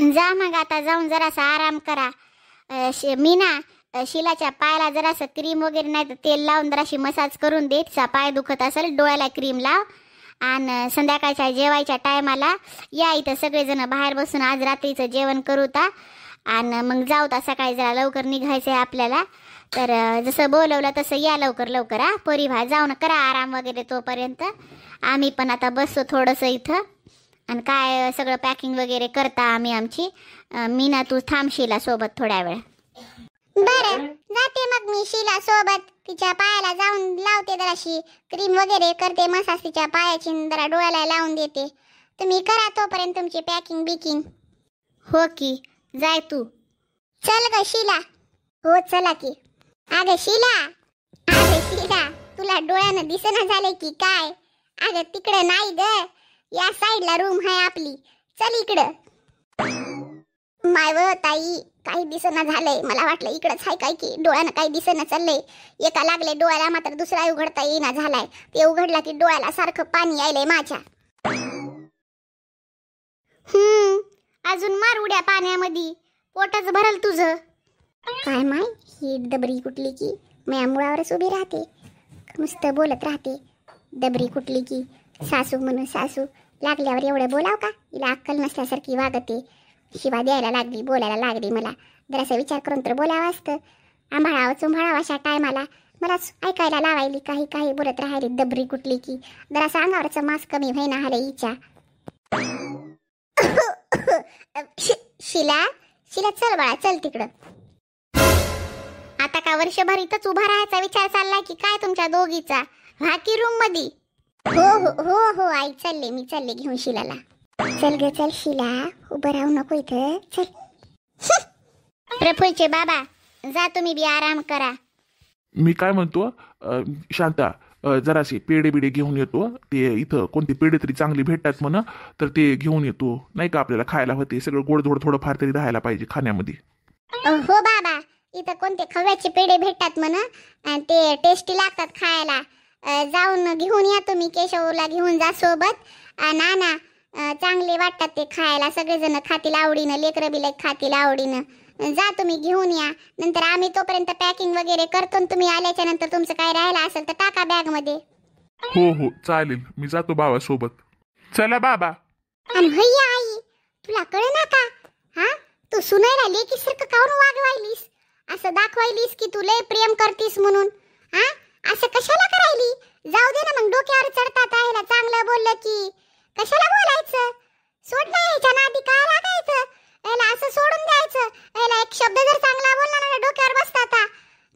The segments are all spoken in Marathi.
जा मग आता जाऊन जरासा आराम करा. मी ना शिलाच्या पायाला जरासं क्रीम वगैरे नाही तर तेल लावून जराशी मसाज करून दे. तिचा पाय दुखत असेल डोळ्याला क्रीम लाव. आणि संध्याकाळच्या जेवायच्या टायमाला या इथं सगळेजण बाहेर बसून आज रात्रीचं जेवण करू ता. आणि मग जाऊ ता सकाळी जरा लवकर निघायचं आहे आपल्याला. तर जसं बोलवलं तसं या लवकर लवकर. पोरी भा जाऊन करा आराम वगैरे तोपर्यंत. आम्ही पण आता बसतो थोडंसं इथं. आणि काय सगळं पॅकिंग वगैरे करता आम्ही आमची. मी ना तू थांबशीला सोबत थोड्या वेळ. बरं जाते मग मी शीला सोबत. तिच्या पायाला जाऊन लावते जराशी क्रीम वगैरे करते मसाज तिच्या पायाची. जरा डोळ्याला लावून देते. तुम्ही करा तोपर्यंत तुमची पॅकिंग बिकिंग. हो की जाय तू. चल ग शीला. हो चला की. अगं शीला तुला डोळ्यानं दिसेना झाले की काय? अगं तिकडं नाही ग, या साईडला रूम आहे आपली. चल इकडं. माय व ताई काही दिसेना झालंय. मला वाटलं इकडंच आहे काय की. डोळ्यानं काही दिसेना चाललंय. एका लागले डोळ्याला मात्र दुसरा उघडता येईना झालाय. ते उघडला की डोळ्याला सारखं पाणी यायलंय माझ्या. अजून मार उड्या पाण्यामध्ये. पोटच भरल तुझं. काय माय ही डबरी कुठली की माझ्या मुळावरच उभी राहते. नुसतं बोलत राहते. डबरी कुठली की सासू म्हणून सासू. लागल्यावर एवढं बोलाव का? हिला अक्कल नसल्यासारखी वागते. शिवा द्यायला लागली, बोलायला लागली. मला जरासा विचार करून तर बोलावं असतं. आंभाळावं चुंभाळावं अशा टायमाला मलाच ऐकायला लावायली. काही काही बोलत राहिली. डबरी कुठली की. जरासा अंगावरचं मास कमी व्हायना हले हिच्या. शिला चल बाळा चल तिकडं. आता का वर्षभर इथंच उभा राहायचा विचार चाललाय की काय तुमच्या दोघीचा? हा की रूम मध्ये? हो आई चालले. मी चालले घेऊन शिलाला. चल ग चल शिला. उभं राहू नको इथं. चल. प्रफुलचे बाबा जा तुम्ही बी आराम करा. मी काय म्हणतो शांता, जरासे पेढे बिडे घेऊन येतो. ते इथं कोणते पेढे तरी चांगले भेटतात म्हणा, तर ते घेऊन येतो. नाही का आपल्याला खायला होते सगळं गोडधोड थोडंफार तरी राहायला पाहिजे खाण्यामध्ये. हो बाबा इथं कोणते खव्याचे पेढे भेटतात म्हणा. ते टेस्टी लागतात खायला. जाऊन घेऊन या तुम्ही. केशवला घेऊन जा सोबत. नाना चांगले वाटतात ते खायला. सगळेजण खातील आवडीनं. लेकरं बिले खातील आवडीनं. जा तुम्ही घेऊन या. नंतर आम्ही तोपर्यंत पॅकिंग वगैरे करतो. तुम्ही आल्याच्या नंतर तुमचं काय राहिलं असेल तर टाका बॅग मध्ये. हो चालेल. मी जातो बाबा सोबत. चला बाबा. आणि भैया आई तुला कळ ना का? हा तू सुनायला लेकीसारखं काऊन वागवायलीस? असं दाखवायलीस की तू लय प्रेम करतीस म्हणून. हा असं कशाला करायली? जाऊ दे ना मग. डोक्यावर चढतात आहे. चांगलं बोललं की कशाला बोलायचं? सोड ना ह्याच्या नादी का लागायचं? याला असं सोडून द्यायचं. याला एक शब्द जर चांगला बोलला ना डोक्यावर बसतात.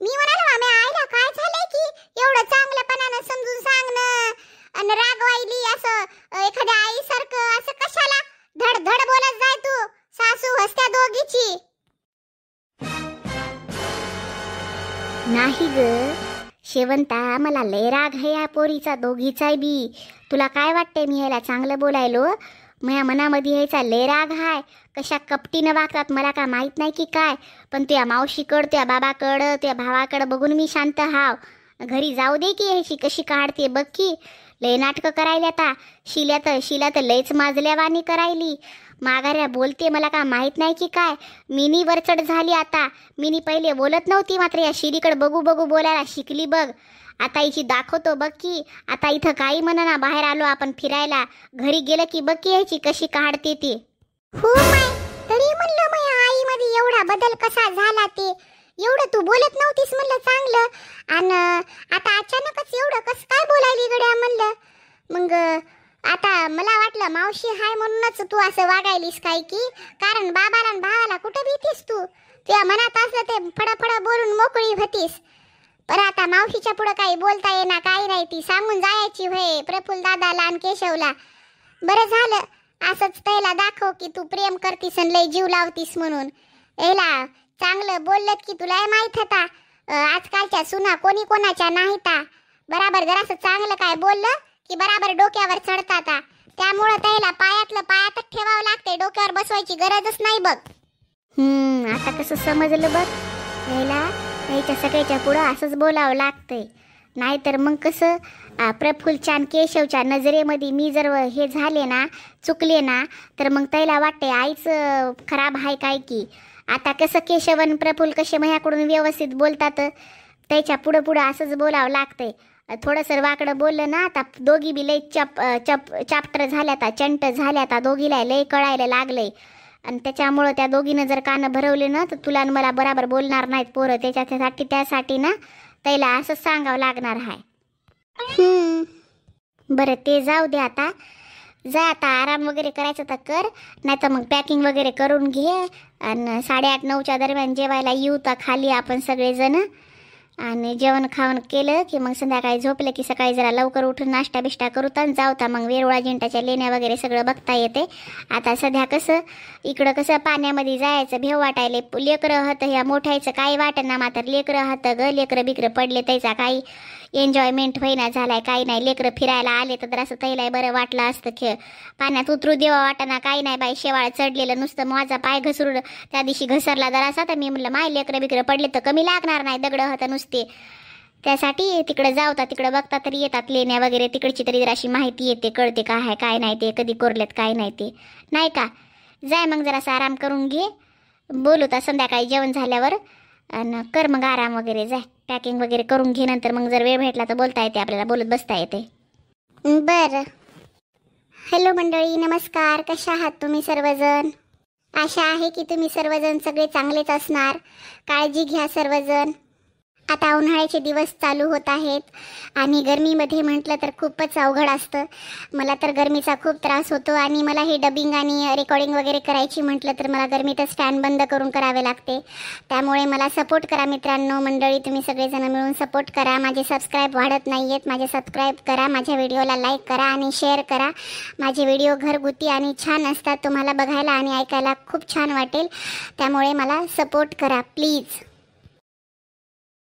मी म्हणाले मामे आईला काय झालंय की एवढं चांगल्यापणानं समजून सांगणं आणि रागवायली असं एखाद्या आईसारखं. असं कशाला धड धड बोलत जाय तू. सासू हसत्या दोघीची. नाही ग शेवंता मला लय राग आहे या पोरीचा दोघीचा बी. तुला काय वाटतंय मी ह्याला चांगलं बोलायलो? माझ्या मनामध्ये ह्याचा लय राग हाय. कशा कपटीनं वागतात मला का माहीत नाही की काय. पण तुझ्या मावशीकडं तुझ्या बाबाकडं तुझ्या भावाकडं बघून मी शांत हाव. घरी जाऊ दे की ह्याची कशी काढते बघ की. लय नाटकं करायला आता. शिला तर लयच माजल्यावानी करायली. माघाऱ्या बोलते मला का माहीत नाही की काय. मिनी वरचढ झाली आता. मिनी पहिले बोलत नव्हती मात्र या शिरीकडे बघू बघू बोलायला शिकली बघ. आता हिची दाखवतो बघ की. आता इथं काही म्हणा ना बाहेर आलो आपण फिरायला. घरी गेलं की बघ की ह्याची कशी काढते ती. हो माय तरी म्हणलं माझ्या आईमध्ये एवढा बदल कसा झाला ते. एवढं तू बोलत नव्हतीस म्हणलं चांगलं. आणि आता अचानकच एवढं कसं काय बोलायली गड्या म्हणलं. मग आता मला वाटलं मावशी हाय म्हणूनच तू असं वागायलीस काय की. कारण बाबाला आणि भावाला कुठं भीतीस तू? तुझ्या मनात असलं ते फडफड बोलून मोकळी होतीस. पर आता मावशीच्या पुढं काही बोलता येणार काही नाही. ती सांगून जायची होय प्रफुल्ल दादाला आणि केशवला. बरं झालं असंच त्याला दाखव की तू प्रेम करतीस आणि लय जीव लावतीस म्हणून. याला चांगलं बोललं की तुला माहित होता आजकालच्या सुना कोणी कोणाच्या नाहीता. बराबर जरासं चांगलं काय बोललं की बराबर डोक्यावर चढतात. त्यामुळं त्याला पायातलं पायातच ठेवावं लागते. डोक्यावर बसवायची गरजच नाही बघ. आता कसं समजलं बघ. याला याच्या सगळ्याच्या पुढं असंच बोलावं लागतंय. नाहीतर मग कसं प्रफुल्लच्या आणि केशवच्या नजरेमध्ये मी जर हे झाले ना, चुकले ना, तर मग त्याला वाटते आईच खराब आहे काय की. आता कसं केशव आणि प्रफुल्ल कसे माझ्याकडून व्यवस्थित बोलतात, त्याच्या पुढं पुढं असंच बोलावं लागतंय. थोडंसं वाकडं बोललं ना, आता दोघी बी लई चाप्टर झाल्यात, चंट झाल्यात, दोघीला लई कळायला लागलंय. आणि त्याच्यामुळं त्या दोघीनं जर कानं भरवले ना, तर तुला आणि मला बराबर बोलणार नाहीत पोरं. त्यासाठी ना त्याला असं सांगावं लागणार आहे. बरं ते जाऊ दे, आता जा, आता आराम वगैरे करायचं तर कर, नाही तर मग पॅकिंग वगैरे करून घे. आणि 8:30-9च्या दरम्यान जेवायला येऊ तर खाली आपण सगळेजण. आणि जेवण खावण केलं की मग संध्याकाळी झोपलं की सकाळी जरा लवकर उठून नाश्ता बिष्टा करू तर जाऊता. मग वेरुळ अजिंठाच्या लेण्या वगैरे सगळं बघता येते. आता सध्या कसं इकडं कसं पाण्यामध्ये जायचं भेव वाटायले. लेकरं होतं ह्या मोठ्याचं काही वाटत ना, मात्र लेकरं होतं ग, लेकरं बिकरं पडले त्याचा काही एन्जॉयमेंट होईना झालाय, काही नाही. लेकरं फिरायला आले तर जरासं त्याला बरं वाटलं असतं. पाण्यात उतरू देवा वाटाना काही नाही बाई. शेवाळ चढलेलं नुसतं माझा पाय घसरून त्या दिवशी घसरला जरासा, तर मी म्हणलं माय लेकरं बिकरं पडले तर कमी लागणार नाही, दगडं होतं नुसते. त्यासाठी तिकडे जावता, तिकडे बघता तरी येतात लेण्या वगैरे, तिकडची तरी जराशी माहिती येते, कळते काय आहे काय नाही ते, कधी कोरलेत काय नाही ते, नाही का. जाय मग जरासा आराम करून घे, बोलू तर संध्याकाळी जेवण झाल्यावर. आणि कर मग आराम वगैरे, जाय पॅकिंग वगैरे करून घे. नंतर मग जर वेळ भेटला तर बोलता येते आपल्याला, बोलत बसता येते. बरं. हॅलो मंडळी, नमस्कार. कशा आहात तुम्ही सर्वजण? आशा आहे की तुम्ही सर्वजण सगळे चांगलेच असणार. काळजी घ्या सर्वजण. आता उन्हाळ्याचे दिवस चालू होत आहेत आणि गरमीमध्ये म्हटलं तर खूपच अवघड असतं. मला तर गरमीचा खूप त्रास होतो आणि मला हे डबिंग आणि रेकॉर्डिंग वगैरे करायची म्हटलं तर मला गरमीतच फॅन बंद करून करावे लागते. त्यामुळे मला सपोर्ट करा मित्रांनो, मंडळी तुम्ही सगळेजण मिळून सपोर्ट करा. माझे सबस्क्राईब वाढत नाही आहेत, माझे सबस्क्राईब करा, माझ्या व्हिडिओला लाईक करा आणि शेअर करा. माझे व्हिडिओ घरगुती आणि छान असतात, तुम्हाला बघायला आणि ऐकायला खूप छान वाटेल. त्यामुळे मला सपोर्ट करा प्लीज.